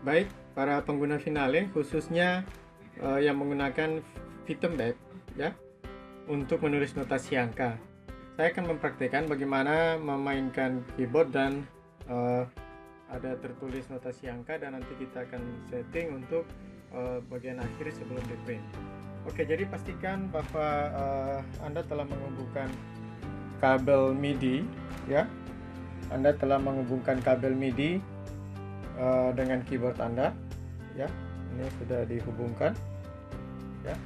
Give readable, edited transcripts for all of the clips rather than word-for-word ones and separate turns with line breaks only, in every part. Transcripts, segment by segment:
Baik para pengguna Finale, khususnya yang menggunakan Wittenberg ya, untuk menulis notasi angka. Saya akan mempraktikkan bagaimana memainkan keyboard dan ada tertulis notasi angka, dan nanti kita akan setting untuk bagian akhir sebelum di print. Oke, jadi pastikan bahwa Anda telah menghubungkan kabel MIDI ya. Anda telah menghubungkan kabel MIDI dengan keyboard Anda ya. Ini sudah dihubungkan ya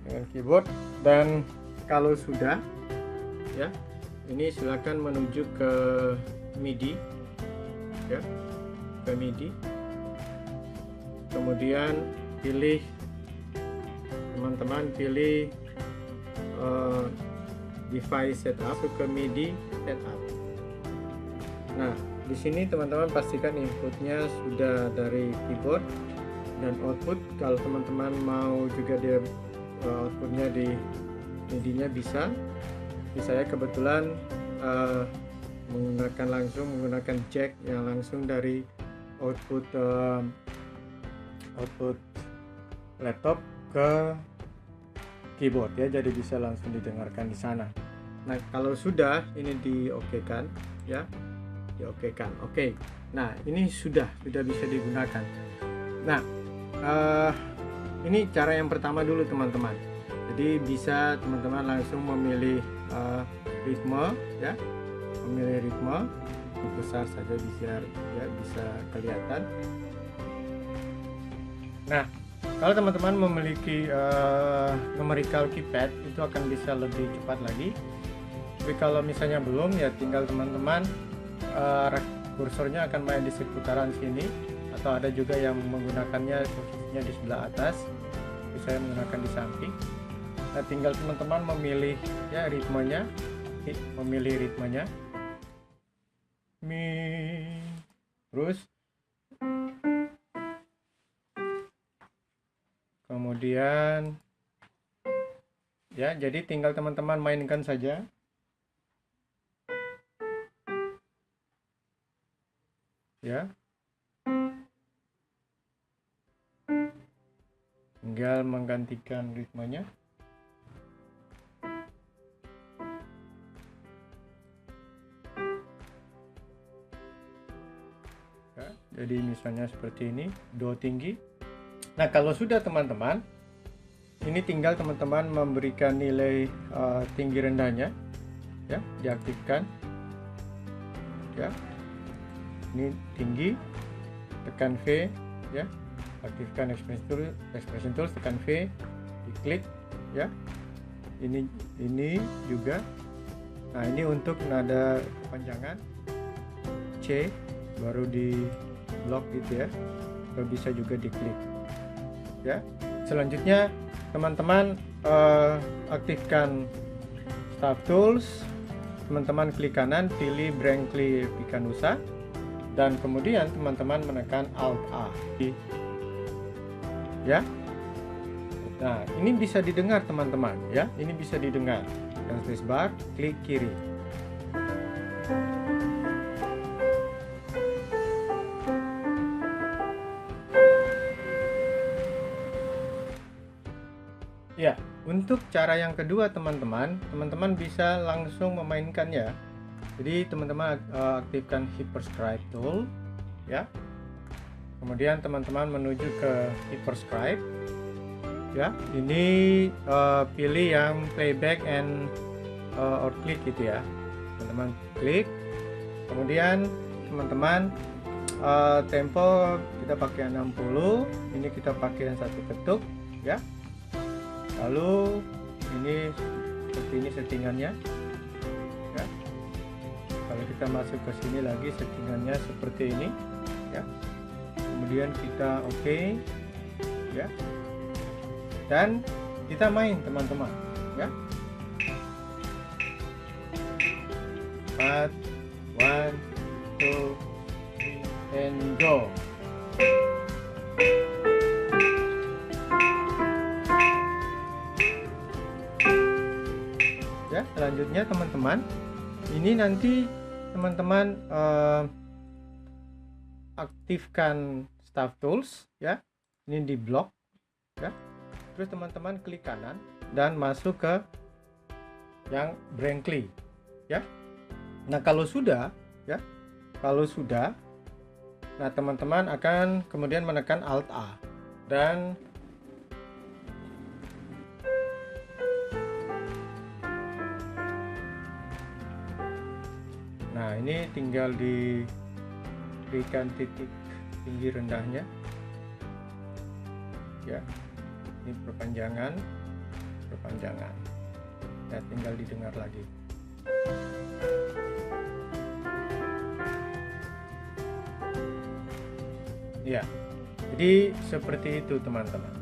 dengan keyboard, dan kalau sudah ya, ini silakan menuju ke MIDI ya, ke MIDI, kemudian pilih teman-teman device setup, ke MIDI setup. Nah, di sini teman-teman pastikan inputnya sudah dari keyboard, dan output kalau teman-teman mau juga dia outputnya di MIDI-nya bisa. Saya kebetulan menggunakan jack yang langsung dari output laptop ke keyboard ya, jadi bisa langsung didengarkan di sana. Nah, kalau sudah ini diokekan ya, diokekan. Oke. Nah, ini sudah bisa digunakan. Nah, ini cara yang pertama dulu teman-teman. Jadi bisa teman-teman langsung memilih ritme ya, memilih ritme besar saja bisa kelihatan. Nah, kalau teman-teman memiliki numerical keypad, itu akan bisa lebih cepat lagi. Tapi kalau misalnya belum, ya tinggal teman-teman kursornya akan main di seputaran sini, atau ada juga yang menggunakannya posisinya di sebelah atas. Saya menggunakan di samping. Nah, tinggal teman-teman memilih ya ritmenya, terus kemudian ya, jadi tinggal teman-teman mainkan saja ya, tinggal menggantikan ritmenya ya. Jadi misalnya seperti ini, do tinggi. Nah, kalau sudah teman-teman, ini tinggal teman-teman memberikan nilai tinggi rendahnya ya, diaktifkan ya. Ini tinggi, tekan V ya, aktifkan expression tool, tekan V, diklik ya. Ini juga. Nah, ini untuk nada kepanjangan C baru di blok gitu ya, atau bisa juga diklik ya. Selanjutnya teman-teman aktifkan Staff Tools, teman-teman klik kanan, pilih Brinkley Picanusa, dan kemudian teman-teman menekan Alt A ya. Nah, ini bisa didengar teman-teman ya, ini bisa didengar. Tekan spacebar, klik kiri. Ya, untuk cara yang kedua teman-teman bisa langsung memainkannya. Jadi teman-teman aktifkan Hyperscribe tool ya. Kemudian teman-teman menuju ke Hyperscribe ya. Ini pilih yang playback and or click gitu ya. Teman-teman klik. Kemudian teman-teman tempo kita pakai 60. Ini kita pakai yang satu ketuk ya. Lalu ini seperti ini settingannya ya. Kalau kita masuk ke sini lagi, settingannya seperti ini ya. Kemudian kita oke ya, dan kita main teman-teman ya. 4 1 2 3 and go. Ya, selanjutnya teman-teman, ini nanti teman-teman aktifkan Staff Tools ya. Ini di blok ya. Terus teman-teman klik kanan dan masuk ke yang Brankly ya. Nah, kalau sudah ya, nah teman-teman akan kemudian menekan Alt A dan nah ini tinggal diberikan titik tinggi rendahnya ya. Ini perpanjangan ya, tinggal didengar lagi. Ya, jadi seperti itu teman-teman.